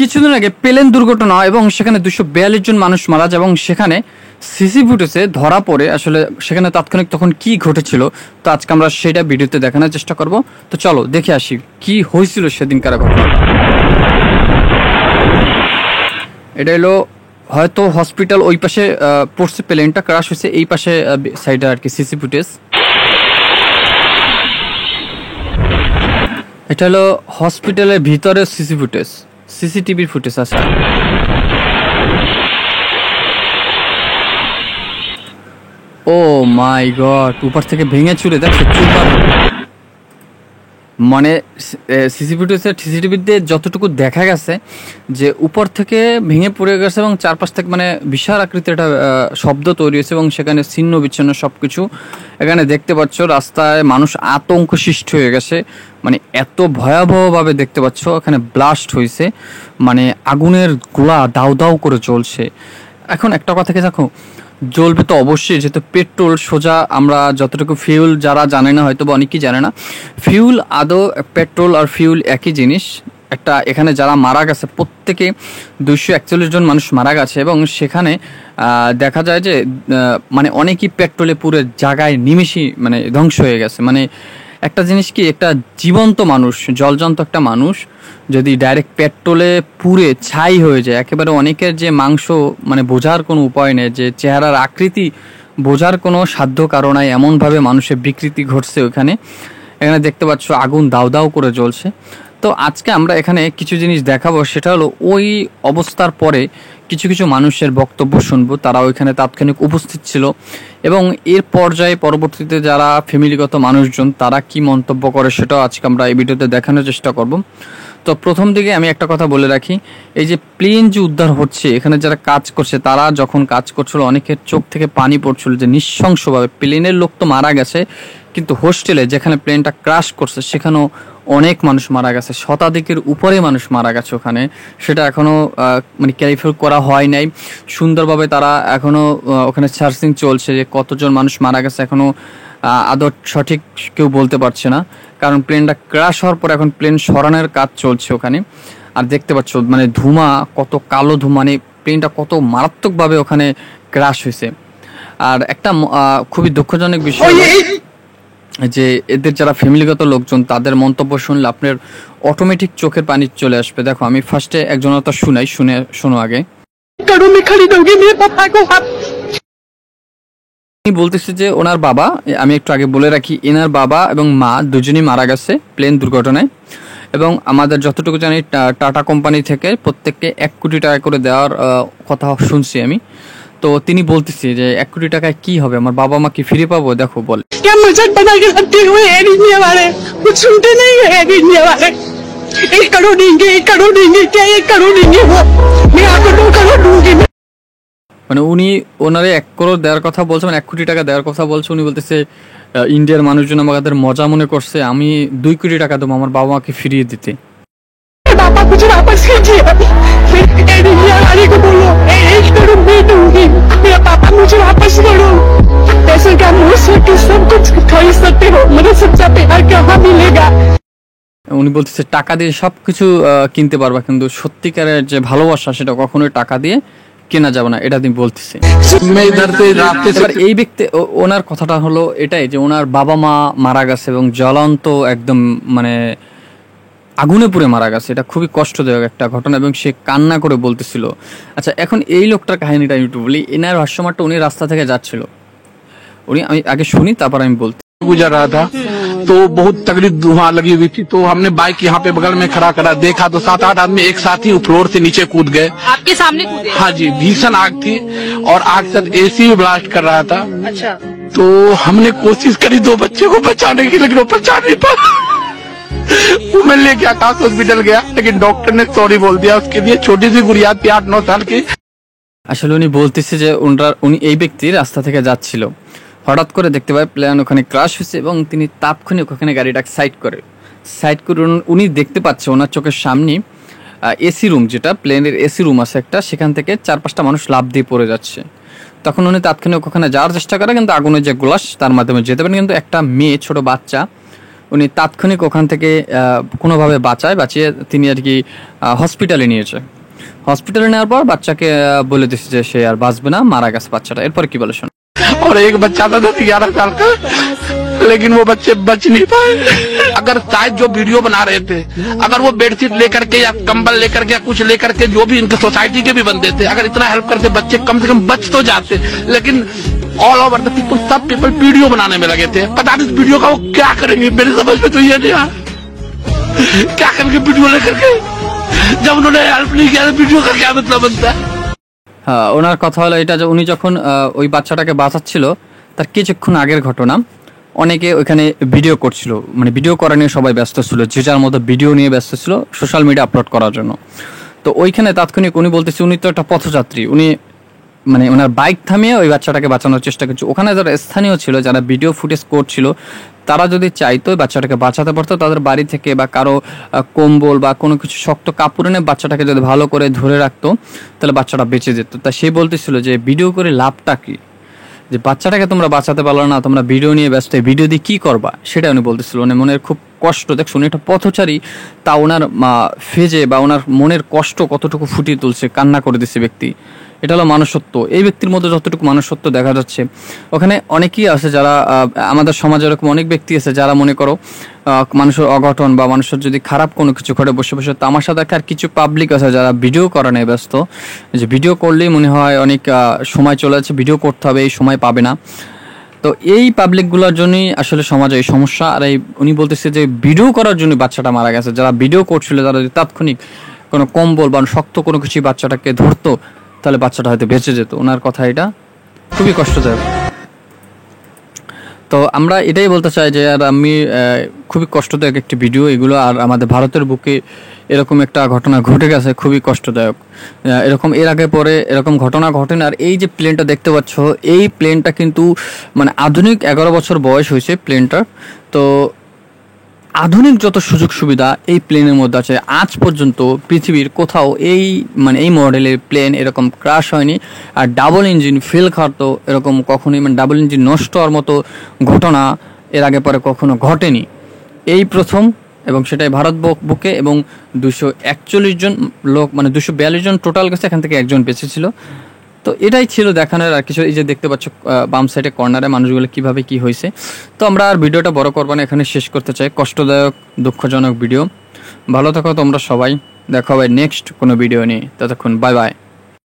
কিছুদিন আগে প্লেন দুর্ঘটনা এবং সেখানে 242 জন মানুষ মারা যায় এবং সেখানে সিসি ফুটেজে ধরা পড়ে আসলে সেখানে তাৎক্ষণিক তখন কি ঘটেছিল। তো আজকে আমরা সেটা ভিডিওতে দেখানোর চেষ্টা করব। তো চলো দেখে আসি কি হয়েছিল সেদিনকার ঘটনা। এটা হলো হয়তো হসপিটাল ওই পাশে পড়ছে, প্লেনটা ক্রাশ হয়েছে এই পাশে সাইডে আর কি সিসি ফুটেজ। এটা হলো হসপিটালের ভিতরে সিসি ফুটেজ, সিসিটিভির ফুটেজ আছে। ও মাই গড, উপর থেকে ভেঙে চুরে দেখছে চুরমার। মানে সিসিটিভিতে যতটুকু দেখা গেছে যে উপর থেকে ভেঙে পড়ে গেছে এবং চারপাশ থেকে মানে বিশাল আকৃতির একটা শব্দ তৈরি হয়েছে এবং সেখানে ছিন্ন বিচ্ছিন্ন সব কিছু এখানে দেখতে পাচ্ছ। রাস্তায় মানুষ আতঙ্ক সৃষ্টি হয়ে গেছে, মানে এত ভয়াবহভাবে দেখতে পাচ্ছ। এখানে ব্লাস্ট হয়েছে, মানে আগুনের গোলা দাউ দাউ করে চলছে। এখন একটা কথা কি দেখো, জ্বলবে তো অবশ্যই, যেহেতু পেট্রোল সোজা আমরা যতটুকু ফিউল, যারা জানে না হয়তো বা অনেকেই জানে না, ফিউল আদৌ পেট্রোল আর ফিউল একই জিনিস। একটা এখানে যারা মারা গেছে প্রত্যেকে 241 জন মানুষ মারা গেছে এবং সেখানে দেখা যায় যে মানে অনেকেই পেট্রোলে পুরো জায়গায় নিমেষেই মানে ধ্বংস হয়ে গেছে। মানে একটা জিনিস কি, একটা জীবন্ত মানুষ, জলজন্ত একটা মানুষ যদি ডাইরেক্ট পেট্রোলে পুড়ে ছাই হয়ে যায়, একেবারে অনেকের যে মাংস মানে বোঝার কোনো উপায় নেই, যে চেহারার আকৃতি বোঝার কোনো সাধ্য কারণ নাই, এমনভাবে মানুষের বিকৃতি ঘটছে ওখানে। এখানে দেখতে পাচ্ছ আগুন দাউ দাউ করে জ্বলছে। তো আজকে আমরা এখানে কিছু জিনিস দেখাবো, সেটা হলো ওই অবস্থার পরে কিছু কিছু মানুষের বক্তব্য শুনবো, তারা ওইখানে তাৎক্ষণিক উপস্থিত ছিল এবং এর পর্যায়ে পরবর্তীতে যারা ফ্যামিলিগত মানুষজন তারা কি মন্তব্য করে সেটাও আজকে আমরা এই ভিডিওতে দেখানোর চেষ্টা করব। তো প্রথম দিকে আমি একটা কথা বলে রাখি, এই যে প্লেন যে উদ্ধার হচ্ছে, এখানে যারা কাজ করছে তারা যখন কাজ করছিল অনেকের চোখ থেকে পানি পড়ছিল যে নৃশংসভাবে প্লেনের লোক তো মারা গেছে, কিন্তু হোস্টেলে যেখানে প্লেনটা ক্রাশ করছে সেখানেও অনেক মানুষ মারা গেছে, শতাধিকের উপরে মানুষ মারা গেছে ওখানে। সেটা এখনও মানে ক্যালিফাই করা হয় নাই সুন্দরভাবে। তারা এখনও ওখানে সার্চিং চলছে যে কতজন মানুষ মারা গেছে, এখনও আদৌ সঠিক কেউ বলতে পারছে না, কারণ প্লেনটা ক্র্যাশ হওয়ার পর এখন প্লেন সরানোর কাজ চলছে ওখানে। আর দেখতে পাচ্ছ মানে ধোঁয়া, কত কালো ধোঁয়া, মানে প্লেনটা কত মারাত্মকভাবে ওখানে ক্র্যাশ হয়েছে। আর একটা খুবই দুঃখজনক বিষয় যে এদের যারা ফ্যামিলিগত লোকজন তাদের মন্তব্য শুনলে আপনার অটোমেটিক চোখের পানি চলে আসবে। দেখো আমি ফার্স্টে একজনের কথা শোনো আগে। বলতেছে যে ওনার বাবা, আমি একটু আগে বলে রাখি, এনার বাবা এবং মা দুজনই মারা গেছে প্লেন দুর্ঘটনায় এবং আমাদের যতটুকু জানি টাটা কোম্পানি থেকে প্রত্যেককে 1 কোটি টাকা করে দেওয়ার কথা শুনছি আমি। তো তিনি বলতেছি যে 1 কোটি টাকায় কি হবে, আমার বাবা মা কি ফিরে পাবো? দেখো বলে মানে উনি ওনারে 1 করোড় দেওয়ার কথা বলছে, মানে 1 কোটি টাকা দেওয়ার কথা বলছে। উনি বলতেছে ইন্ডিয়ার মানুষজন আমাদের মজা মনে করছে, আমি 2 কোটি টাকা দেবো আমার বাবা মাকে ফিরিয়ে দিতে। উনি বলতেছে টাকা দিয়ে সবকিছু কিনতে পারবা, কিন্তু সত্যিকারের যে ভালোবাসা সেটা কখনোই টাকা দিয়ে কেনা যাবে না, এটা তিনি বলতেছে। এই ব্যক্তি ওনার কথাটা হলো এটাই যে ওনার বাবা মা মারা গেছে এবং জ্বলন্ত একদম মানে আগুনে পুড়ে মারা গেছে। এটা খুবই কষ্টদায়ক একটা ঘটনা এবং সে কান্না করে বলতেছিল। আচ্ছা, এখন এই লোকটার কাহিনীটা আমি একটু বলি। এনার ভাষ্যমতটা, উনি রাস্তা থেকে যাচ্ছিল, আমি আগে শুনি তারপর আমি বলতে। गुजर रहा था तो बहुत तगड़ी धुआं लगी हुई थी, तो हमने बाइक यहाँ पे बगल में खड़ा करा, देखा तो 7-8 आदमी एक साथ ही फ्लोर से नीचे कूद गए। आपके सामने कूदे? हाँ जी, भीषण आग थी और आग से एसी भी ब्लास्ट कर रहा था। अच्छा। तो हमने कोशिश करी 2 बच्चे को बचाने की, लेकिन वो बचा नहीं पाया। मैं लेके आकाश हॉस्पिटल गया, लेकिन डॉक्टर ने सॉरी बोल दिया उसके लिए। छोटी सी गुड़िया थी 8-9 साल की। আসলে উনি বলতেছে যে উনি এই ব্যক্তি রাস্তা থেকে যাচ্ছিল, হঠাৎ করে দেখতে পায় প্লেন ওখানে ক্রাশ হয়েছে এবং তিনি তাৎক্ষণিক ওখানে গাড়িটাকে সাইড করে উনি দেখতে পাচ্ছে ওনার চোখের সামনে এসি রুম, যেটা প্লেনের এসি রুম আছে একটা, সেখান থেকে 4-5টা মানুষ লাফ দিয়ে পড়ে যাচ্ছে। তখন উনি তাৎক্ষণিক ওখানে যাওয়ার চেষ্টা করে, কিন্তু আগুনের যে গ্লাস তার মাধ্যমে যেতে পারেন, কিন্তু একটা মেয়ে, ছোট বাচ্চা, উনি তাৎক্ষণিক ওখান থেকে কোনোভাবে বাঁচিয়ে তিনি আর কি হসপিটালে নিয়েছে। হসপিটালে নেওয়ার পর বাচ্চাকে বলে দিচ্ছে যে সে আর বাঁচবে না, মারা গেছে বাচ্চাটা। এরপর কি বলে শোনো। और एक बच्चा था 11 साल का, लेकिन वो बच्चे बच नहीं पाए। अगर शायद जो वीडियो बना रहे थे, अगर वो बेडशीट लेकर के या कंबल लेकर के या कुछ लेकर के, जो भी इनके सोसाइटी के भी बंदे थे, अगर इतना हेल्प करते बच्चे कम से कम बच तो जाते। लेकिन ऑल ओवर द पीपल, सब पीपल वीडियो बनाने में लगे थे। पता नहीं इस वीडियो का वो क्या करेंगे, मेरी समझ में तो ये नहीं आ क्या करेंगे वीडियो लेकर के, जब उन्होंने हेल्प नहीं किया वीडियो का क्या मतलब बनता है। হ্যাঁ, ওনার কথা হলো এটা যে উনি যখন ওই বাচ্চাটাকে বাঁচাচ্ছিল তার কিছুক্ষণ আগের ঘটনা। অনেকে ওইখানে ভিডিও করছিল, মানে ভিডিও করা নিয়ে সবাই ব্যস্ত ছিল, যে যার মতো ভিডিও নিয়ে ব্যস্ত ছিল সোশ্যাল মিডিয়া আপলোড করার জন্য। তো ওইখানে তাৎক্ষণিক উনি বলতেছে উনি তো একটা পথযাত্রী, উনি মানে ওনার বাইক থামিয়ে ওই বাচ্চাটাকে বাঁচানোর চেষ্টা করছে। ওখানে যারা স্থানীয় ছিল, যারা ভিডিও ফুটেজ করছিল, তারা যদি চাইতো বাচ্চাটাকে বাঁচাতে পারতো, তাদের বাড়ি থেকে বা কারো কম্বল বা কোনো কিছু শক্ত কাপড় এনে বাচ্চাটাকে যদি ভালো করে ধরে রাখতো তাহলে বাচ্চাটা বেঁচে যেত। তা সে বলতেছিল যে ভিডিও করে লাভটা কি, যে বাচ্চাটাকে তোমরা বাঁচাতে পারলো না, তোমরা ভিডিও নিয়ে ব্যস্ত, ভিডিও দিয়ে কী করবা, সেটা উনি বলতেছিল। উনি মনের খুব কষ্ট, দেখছো উনি একটা পথচারী, তা ওনার ফেজে বা ওনার মনের কষ্ট কতটুকু ফুটিয়ে তুলছে, কান্না করে দিচ্ছে ব্যক্তি। এটা হলো মানুষত্ব। এই ব্যক্তির মধ্যে যতটুকু মানুষত্ব দেখা যাচ্ছে, ওখানে অনেকেই আছে যারা আমাদের সমাজে এরকম অনেক ব্যক্তি আছে যারা মনে করো মানুষের অঘটন বা মানুষের যদি খারাপ কোনো কিছু ঘটে বসে বসে তামাশা দেখে। আর কিছু পাবলিক আছে যারা ভিডিও করা নেই ব্যস্ত, যে ভিডিও করলেই মনে হয় অনেক সময় চলে যাচ্ছে, ভিডিও করতে হবে, এই সময় পাবে না। তো এই পাবলিকগুলোর জন্যই আসলে সমাজে এই সমস্যা। আর এই উনি বলতেছে যে ভিডিও করার জন্য বাচ্চাটা মারা গেছে। যারা ভিডিও করছিল, যারা যদি তাৎক্ষণিক কোনো কম্বল বা শক্ত কোনো কিছু বাচ্চাটাকে ধরতো তাহলে বাচ্চাটা হয়তো বেঁচে যেত। ওনার কথা এটা খুবই কষ্টদায়ক। তো আমরা এটাই বলতে চাই যে আর আমি খুবই কষ্টদায়ক একটি ভিডিও এগুলো। আর আমাদের ভারতের বুকে এরকম একটা ঘটনা ঘটে গেছে, খুবই কষ্টদায়ক। এরকম এর আগে পরে এরকম ঘটনা ঘটেনি। আর এই যে প্লেনটা দেখতে পাচ্ছ, এই প্লেনটা কিন্তু মানে আধুনিক 11 বছর বয়স হয়েছে প্লেনটার। তো আধুনিক যত সুযোগ সুবিধা এই প্লেনের মধ্যে আছে। আজ পর্যন্ত পৃথিবীর কোথাও এই মানে এই মডেলের প্লেন এরকম ক্রাশ হয়নি। আর ডাবল ইঞ্জিন ফেল খাওয়াতো এরকম কখনোই, মানে ডাবল ইঞ্জিন নষ্ট হওয়ার মতো ঘটনা এর আগে পরে কখনো ঘটেনি, এই প্রথম। এবং সেটাই ভারত বুকে। এবং 241 জন লোক, মানে 242 জন টোটাল গেছে, এখান থেকে একজন বেঁচে ছিল। তো এটাই ছিল দেখানোর। আর কিছু এই যে দেখতে পাচ্ছ বাম সাইডে কর্নারে মানুষগুলো কিভাবে কি হয়েছে। তো আমরা আর ভিডিওটা বড় করবো না, এখানে শেষ করতে চাই। কষ্টদায়ক দুঃখজনক ভিডিও। ভালো থাকো তোমরা সবাই, দেখা হবে নেক্সট কোনো ভিডিও নিয়ে। ততক্ষণ বাই বাই।